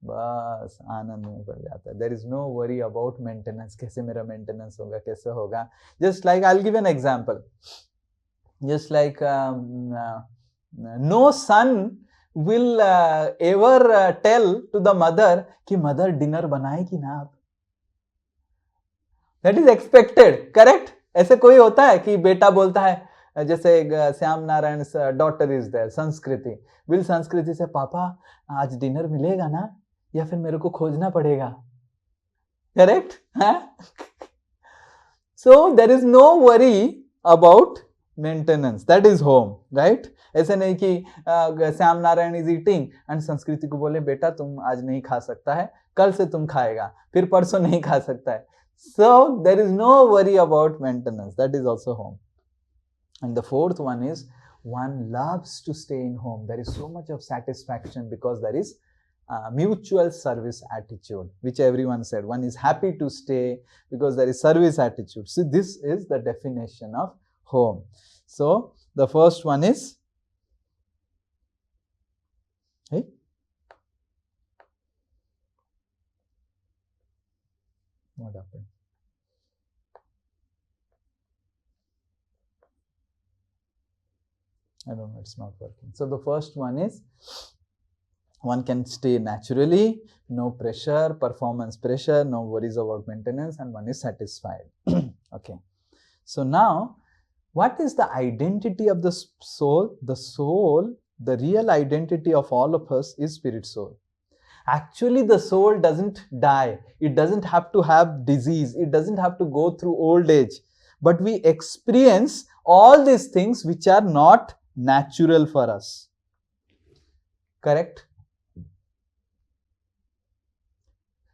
बस आनंद में पड़ जाता है। There is no worry about maintenance, कैसे मेरा मेंटेनेंस होगा, कैसे होगा। Just like I will give an example, just like no son will ever tell to the mother कि mother dinner बनाएगी ना आप, that is expected, correct? ऐसे कोई होता है कि बेटा बोलता है, जैसे Shyam Narayan daughter is there Sanskriti, will Sanskriti से पापा आज डिनर मिलेगा ना या फिर मेरे को खोजना पड़ेगा, correct? So there is no worry about maintenance, that is home, right? ऐसे नहीं कि Shyam Narayan is eating and Sanskriti को बोले बेटा तुम आज नहीं खा सकता है, कल से तुम खाएगा, फिर परसों नहीं खा सकता है। So there is no worry about maintenance, that is also home. And the fourth one is one loves to stay in home. There is so much of satisfaction because there is mutual service attitude, which everyone said. One is happy to stay because there is service attitude. So this is the definition of home. So the first one is, hey, what happened? I don't know, it's not working. So the first one is one can stay naturally, no pressure, performance pressure, no worries about maintenance, and one is satisfied. Okay. So now, what is the identity of the soul? The soul, the real identity of all of us is spirit soul. Actually, the soul doesn't die. It doesn't have to have disease. It doesn't have to go through old age. But we experience all these things which are not natural for us. Correct?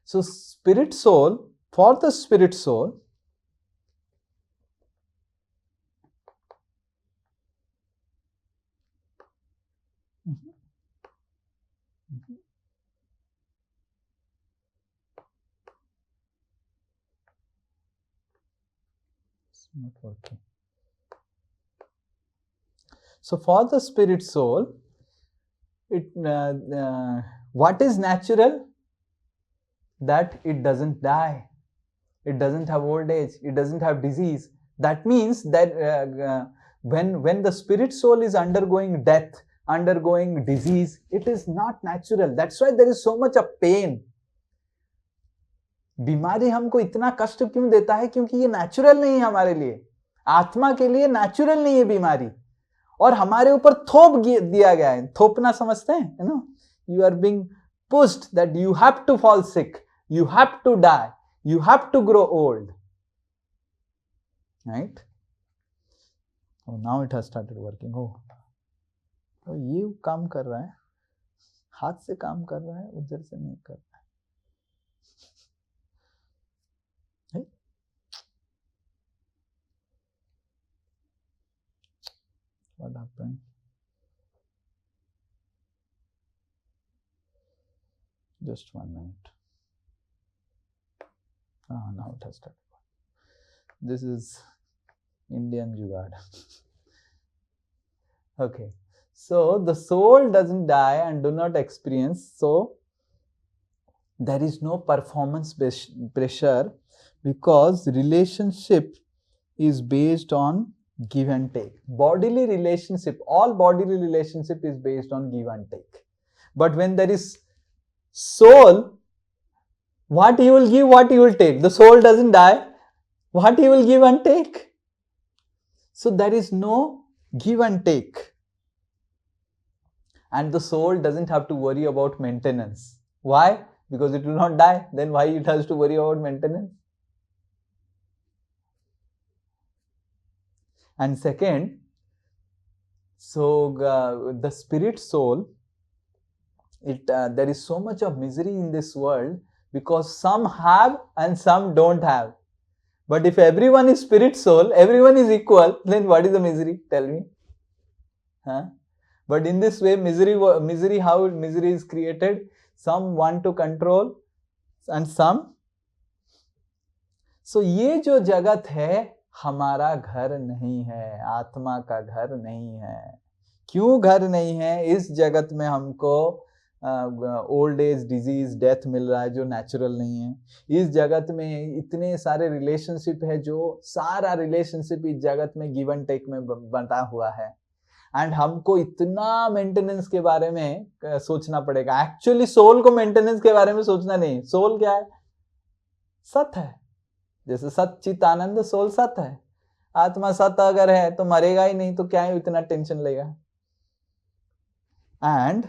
So, spirit soul, for the spirit soul, not working. So for the spirit soul, what is natural? That it doesn't die, it doesn't have old age, it doesn't have disease. That means that when the spirit soul is undergoing death, undergoing disease, it is not natural. That's why there is so much of pain. बीमारी हमको इतना कष्ट क्यों देता है? क्योंकि ये natural नहीं है हमारे लिए, आत्मा के लिए नेचुरल नहीं है बीमारी, और हमारे ऊपर थोप दिया गया है। थोपना समझते हैं, you know, you are being pushed that you have to fall sick, you have to die, you have to grow old, right? Oh, now it has started working. Oh, ये काम कर रहा है, हाथ से काम कर रहा है, उधर से नहीं कर रहा है। What happened? Just 1 minute. Now it has started. This is Indian Jugaad. Okay, so the soul doesn't die and do not experience, so there is no performance pressure because relationship is based on give and take. Bodily relationship, all bodily relationship is based on give and take. But when there is soul, what he will give, what he will take. The soul doesn't die. What he will give and take. So there is no give and take. And the soul doesn't have to worry about maintenance. Why? Because it will not die. Then why it has to worry about maintenance? And second, so the spirit soul, there is so much of misery in this world because some have and some don't have. But if everyone is spirit soul, everyone is equal, then what is the misery? Tell me. Huh? But in this way, how misery is created? Some want to control and some. So ये जो जगत है हमारा घर नहीं है, आत्मा का घर नहीं है. क्यों घर नहीं है? इस जगत में हमको ओल्ड एज, डिजीज, डेथ मिल रहा है जो नेचुरल नहीं है. इस जगत में इतने सारे रिलेशनशिप है जो सारा रिलेशनशिप इस जगत में गिव एंड टेक में बंटा हुआ है. एंड हमको इतना मेंटेनेंस के बारे में सोचना पड़ेगा. एक्चुअली सोल को मेंटेनेंस के बारे में सोचना नहीं. सोल क्या है? सत है. जैसे सत चित आनंद, सोल सत है. आत्मा सत अगर है तो मरेगा ही नहीं, तो क्या है इतना टेंशन लेगा. एंड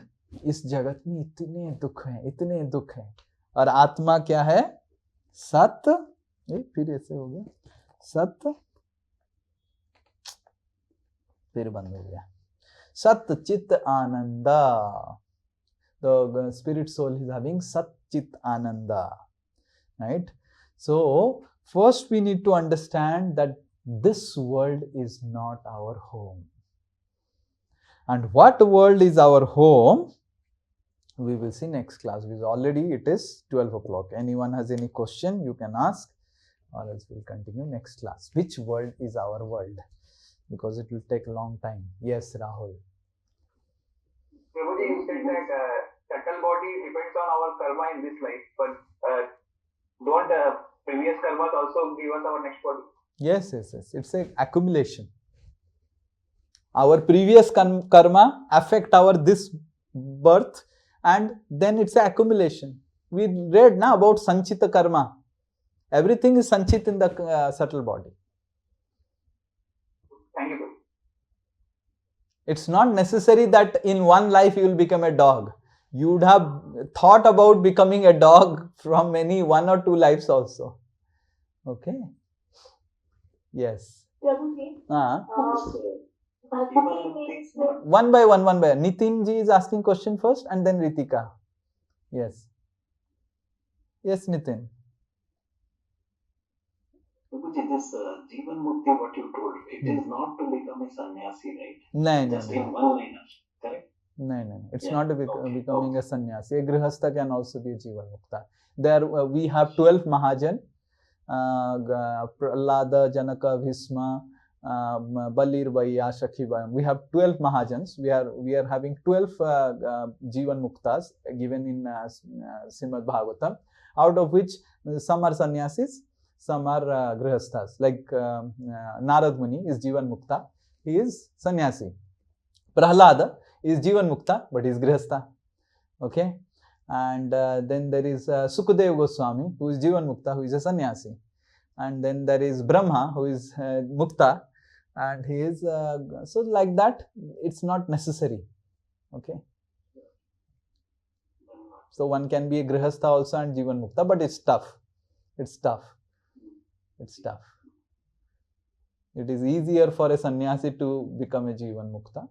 इस जगत में इतने दुख हैं, इतने दुख हैं. और आत्मा क्या है? सत. फिर ऐसे हो गया सत, फिर बंद हो गया. सत चित Ananda. The spirit soul is having sat chit ananda, right? So first we need to understand that this world is not our home. And what world is our home? We will see next class, because already it is 12 o'clock. Anyone has any question, you can ask, or else we'll continue next class. Which world is our world? Because it will take a long time. Yes, Rahul. Prabhuji, you said that subtle body depends on our karma in this life, but don't previous karmas also give us our next body? Yes. It's an accumulation. Our previous karma affect our this birth, and then it's an accumulation. We read now about sanchita karma. Everything is sanchit in the subtle body. Thank you. It's not necessary that in one life you will become a dog. You would have thought about becoming a dog from one or two lives also. Okay? Yes. Prabhuji, bhakti means One by one. Nitin ji is asking question first and then Ritika. Yes. Yes, Nitin. Prabhuji, this Jivan Mukti, what you told, it is not to become a sannyasi, right? No. Just in one liner, correct? No. It's Yeah, not becoming a sannyasi. A grihastha can also be a Jivan Mukta. There we have 12 Mahajan. Prahlada, Janaka, Bhisma, Balir, Vaya, Shakhi. We have 12 Mahajans. We are having 12 Jivan Muktas given in Srimad Bhagavatam, out of which some are sannyasis, some are grihasthas. Like Narad Muni is Jivan Mukta. He is sannyasi. Prahlada is Jivan Mukta, but he is grihastha. Okay. And then there is Sukadeva Goswami, who is Jivan Mukta, who is a sannyasi. And then there is Brahma, who is Mukta, and he is, so like that, it's not necessary. Okay. So one can be a Grihastha also and Jivan Mukta, but it's tough. It's tough. It is easier for a sannyasi to become a Jivan Mukta,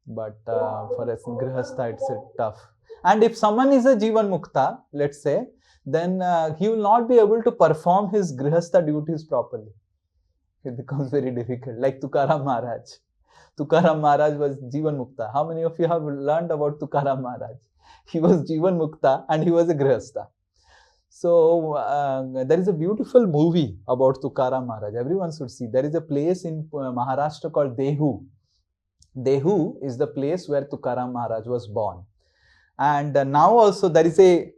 but for a Grihastha, it's tough. And if someone is a Jivan Mukta, let's say, then he will not be able to perform his Grihastha duties properly. It becomes very difficult. Like Tukaram Maharaj. Tukaram Maharaj was Jivan Mukta. How many of you have learned about Tukaram Maharaj? He was Jivan Mukta and he was a Grihastha. So there is a beautiful movie about Tukaram Maharaj. Everyone should see. There is a place in Maharashtra called Dehu. Dehu is the place where Tukaram Maharaj was born. And now also there is a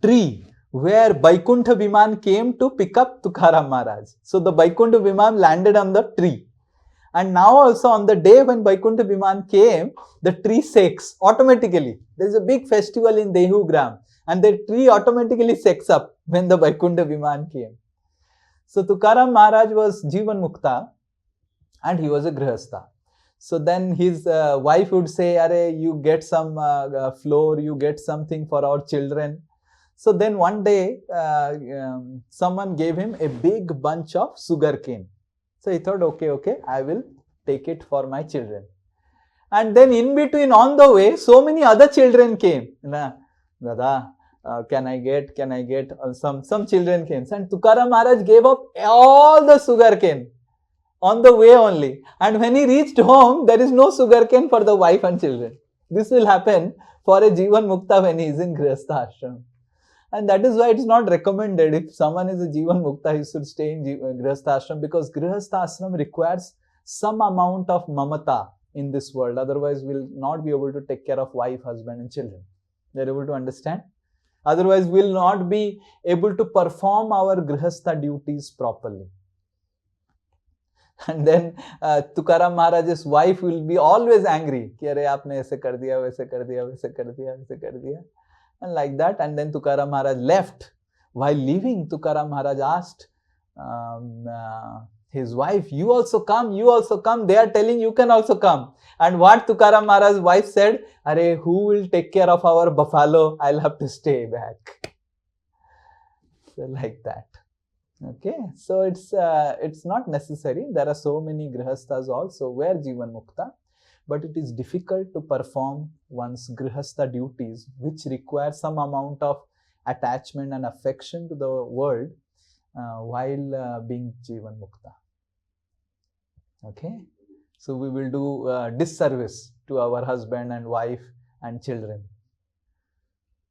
tree where Vaikuntha Viman came to pick up Tukaram Maharaj. So the Vaikuntha Viman landed on the tree. And now also on the day when Vaikuntha Viman came, the tree shakes automatically. There is a big festival in Dehu Gram. And the tree automatically shakes up when the Vaikuntha Viman came. So Tukaram Maharaj was Jivan Mukta and he was a Grihastha. So then his wife would say, "Arey, you get some flour, you get something for our children." So then one day, someone gave him a big bunch of sugarcane. So he thought, okay, I will take it for my children. And then in between, on the way, so many other children came. Dada, can I get? Some children came. And Tukaram Maharaj gave up all the sugarcane on the way only. And when he reached home, there is no sugarcane for the wife and children. This will happen for a Jivan Mukta when he is in Grihastha Ashram. And that is why it is not recommended. If someone is a Jivan Mukta, he should stay in Grihastha Ashram, because Grihastha Ashram requires some amount of mamata in this world. Otherwise, we will not be able to take care of wife, husband and children. They are able to understand? Otherwise, we will not be able to perform our Grihastha duties properly. And then Tukaram Maharaj's wife will be always angry. Ki are aapne aise kar diya, waise kar diya, waise kar diya, waise kar diya. And like that. And then Tukaram Maharaj left. While leaving, Tukaram Maharaj asked his wife, you also come. They are telling you can also come. And what Tukaram Maharaj's wife said, are who will take care of our buffalo? I'll have to stay back. So like that. Okay, so it's not necessary. There are so many grihasthas also where Jivan Mukta, but it is difficult to perform one's grihastha duties, which require some amount of attachment and affection to the world while being Jivan Mukta. Okay, so we will do disservice to our husband and wife and children.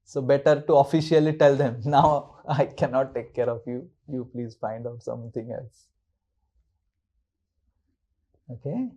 So better to officially tell them, now I cannot take care of you. You please find out something else. Okay.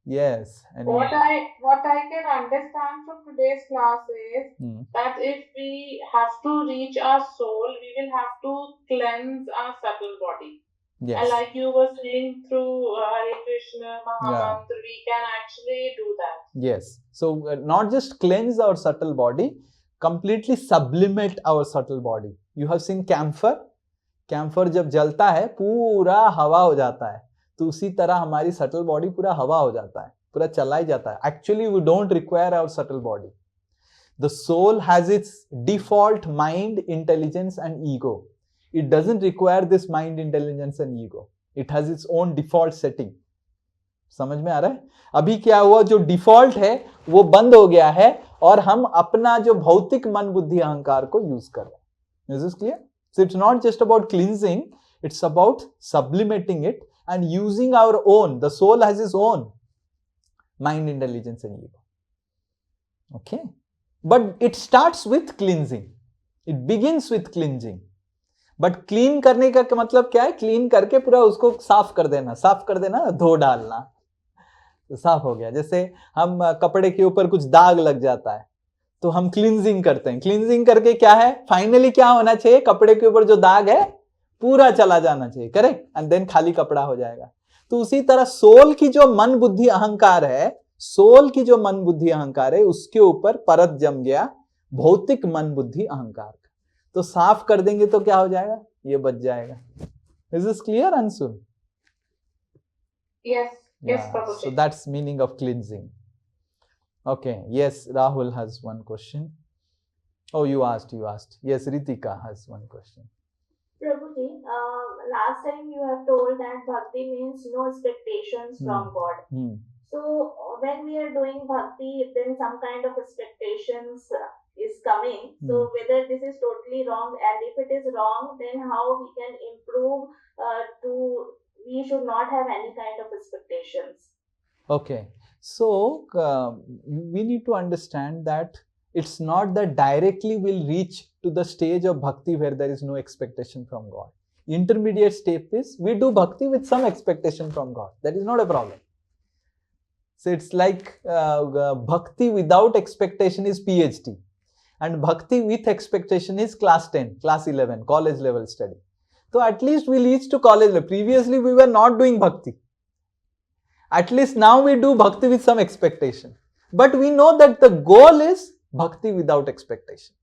Yes. What I can understand from today's class is that if we have to reach our soul, we will have to cleanse our subtle body. Yes. And like you were saying, through Hare Krishna, Mahamantra, we can actually do that. Yes. So not just cleanse our subtle body, completely sublimate our subtle body. You have seen camphor. Camphor जब जलता है पूरा हवा हो जाता है, तो उसी तरह हमारी subtle body पूरा हवा हो जाता है, पूरा चला ही जाता है. Actually, we don't require our subtle body. The soul has its default mind, intelligence and ego. It doesn't require this mind, intelligence and ego. It has its own default setting. समझ में आ रहा है? अभी क्या हुआ, जो डिफॉल्ट है वो बंद हो गया है और हम अपना जो भौतिक मन बुद्धि अहंकार को यूज कर रहे हैं. Is this clear? So it's not just about cleansing, it's about sublimating it and using our own. The soul has its own mind, intelligence and ego. Okay? But it starts with cleansing. It begins with cleansing. But clean करने का मतलब क्या है? Clean करके पूरा उसको साफ कर देना, धो डालना. तो साफ हो गया. जैसे हम कपड़े के ऊपर कुछ दाग लग जाता है तो हम क्लींजिंग करते हैं. क्लींजिंग करके क्या है, फाइनली क्या होना चाहिए, कपड़े के ऊपर जो दाग है पूरा चला जाना चाहिए. करेक्ट? एंड देन खाली कपड़ा हो जाएगा. तो उसी तरह सोल की जो मन बुद्धि अहंकार है, उसके ऊपर परत जम गया भौतिक मन बुद्धि अहंकार का. तो साफ कर देंगे तो क्या हो जाएगा, ये बच जाएगा. Is this clear Anshul? Yes. Yes, Prabhuji. So that's meaning of cleansing. Okay. Yes, Rahul has one question. Oh, you asked. Yes, Ritika has one question. Prabhuji, last time you have told that bhakti means no expectations from God. So when we are doing bhakti, then some kind of expectations is coming. So whether this is totally wrong, and if it is wrong, then how we can improve we should not have any kind of expectations. Okay. So we need to understand that it's not that directly we'll reach to the stage of bhakti where there is no expectation from God. Intermediate step is we do bhakti with some expectation from God. That is not a problem. So it's like bhakti without expectation is PhD. And bhakti with expectation is class 10, class 11, college level study. So at least we reach to college level. Previously we were not doing bhakti. At least now we do bhakti with some expectation. But we know that the goal is bhakti without expectation.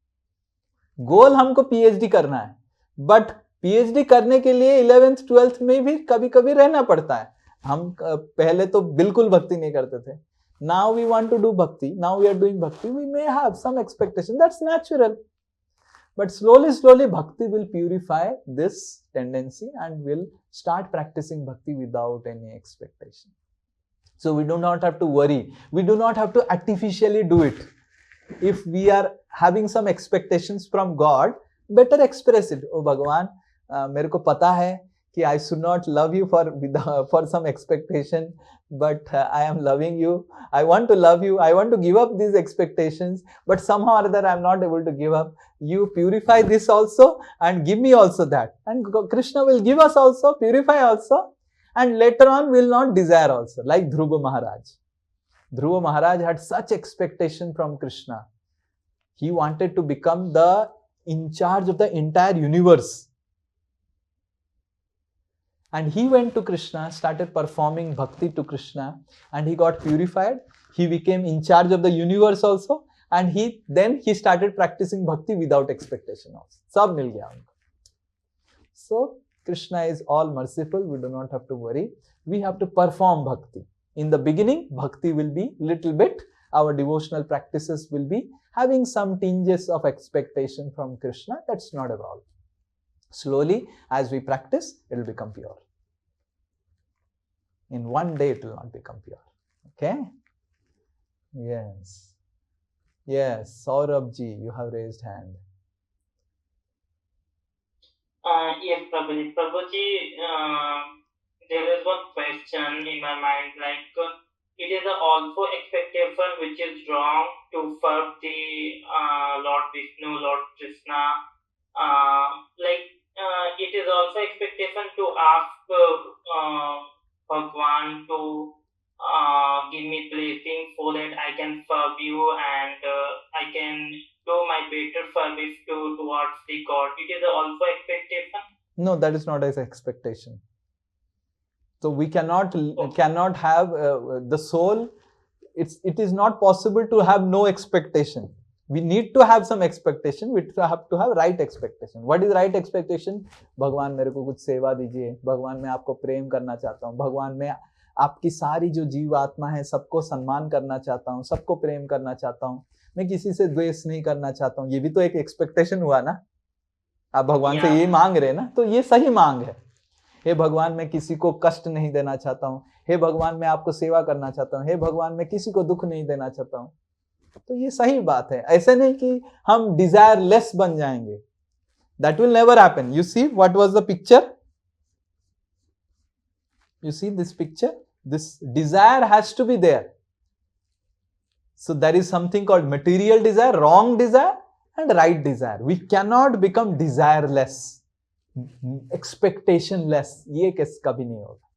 Goal हमको PhD करना है. But PhD करने के लिए 11th 12th में भी कभी-कभी रहना पड़ता है. हम पहले तो बिल्कुल भक्ति नहीं करते थे. Now we want to do bhakti. Now we are doing bhakti. We may have some expectation. That's natural. But slowly bhakti will purify this tendency and will start practicing bhakti without any expectation. So we do not have to worry. We do not have to artificially do it. If we are having some expectations from God, better express it. Oh Bhagavan, मेरे को पता है कि I should not love you for some expectation, but I am loving you. I want to love you. I want to give up these expectations, but somehow or other I am not able to give up. You purify this also and give me also that. And Krishna will give us also, purify also, and later on will not desire also. Like Dhruva Maharaj. Dhruva Maharaj had such expectation from Krishna. He wanted to become the in charge of the entire universe. And he went to Krishna, started performing bhakti to Krishna, and he got purified. He became in charge of the universe also, and then he started practicing bhakti without expectation also. Sab mil gaya unko. So Krishna is all merciful. We do not have to worry. We have to perform bhakti. In the beginning, bhakti will be little bit. Our devotional practices will be having some tinges of expectation from Krishna. That's not a problem. Slowly, as we practice, it will become pure. In one day, it will not become pure. Okay? Yes. Yes, Saurabh-ji, you have raised hand. Yes, Prabhuji. Prabhuji, there is one question in my mind, like it is also expectation which is wrong to serve the Lord Vishnu, Lord Krishna. It is also expectation to ask Bhagwan to give me blessing so that I can serve you and I can do my better service towards the God. It is also expectation. No, that is not as expectation. So we cannot have the soul. It is not possible to have no expectation. We need to have some expectation. We have to have right expectation. What is right expectation? भगवान मेरे को कुछ सेवा दीजिए. भगवान मैं आपको प्रेम करना चाहता हूँ. भगवान मैं आपकी सारी जो जीव आत्मा है सबको सम्मान करना चाहता हूँ, सबको प्रेम करना चाहता हूँ. मैं किसी से द्वेष नहीं करना चाहता हूँ. ये भी तो एक एक्सपेक्टेशन हुआ ना. आप भगवान से ये मांग रहे ना, तो ये सही मांग है. हे भगवान मैं किसी को कष्ट नहीं देना चाहता हूँ. हे भगवान मैं आपको सेवा करना चाहता हूँ. हे भगवान मैं किसी को दुख नहीं देना चाहता हूँ. तो ये सही बात है. ऐसे नहीं कि हम डिजायरलेस बन जाएंगे. That will never happen. You see what was the picture? You see this picture? This desire has to be there. So there is something called material desire, wrong desire and right desire. We cannot become desireless, expectationless. ये कभी नहीं होगा.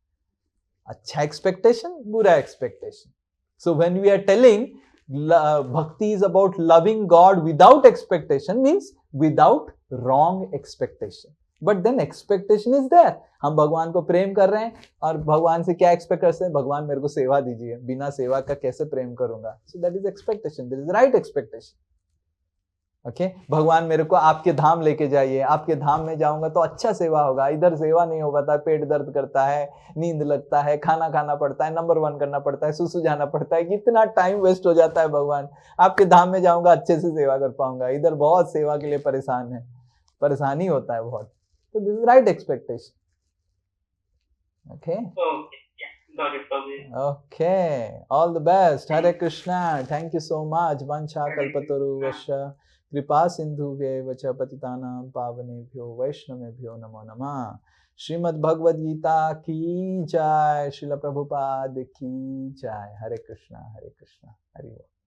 अच्छा expectation, बुरा expectation. So when we are telling bhakti is about loving God without expectation, means without wrong expectation. But then expectation is there. हम भगवान को प्रेम कर रहे हैं और भगवान से क्या एक्सपेक्ट करते हैं? भगवान मेरे को सेवा दीजिए. बिना सेवा का कैसे प्रेम करूंगा? So that is expectation. That is the right expectation. Okay? भगवान मेरे को आपके धाम लेके जाइए. आपके धाम में जाऊंगा तो अच्छा सेवा होगा. इधर सेवा नहीं हो पाता, पेट दर्द करता है, नींद लगता है, खाना खाना पड़ता है, नंबर 1 करना पड़ता है, सुसु जाना पड़ता है, कितना टाइम वेस्ट हो जाता है. भगवान आपके धाम में जाऊंगा अच्छे से सेवा कर पाऊंगा. इधर बहुत सेवा के लिए परेशान है, परेशानी होता है बहुत. तो this is right expectation. Okay. Got it, Prabhuji. Okay. All the best. Hare Krishna. Thank you so much. Vancha kalpataru vasha kripa sindhu vacha patitanam pavanebhyo vaishnavebhyo namo namah. Srimad Bhagavad Gita ki jai. Srila Prabhupada ki jai. Hare Krishna. Hare Krishna. Hare Krishna.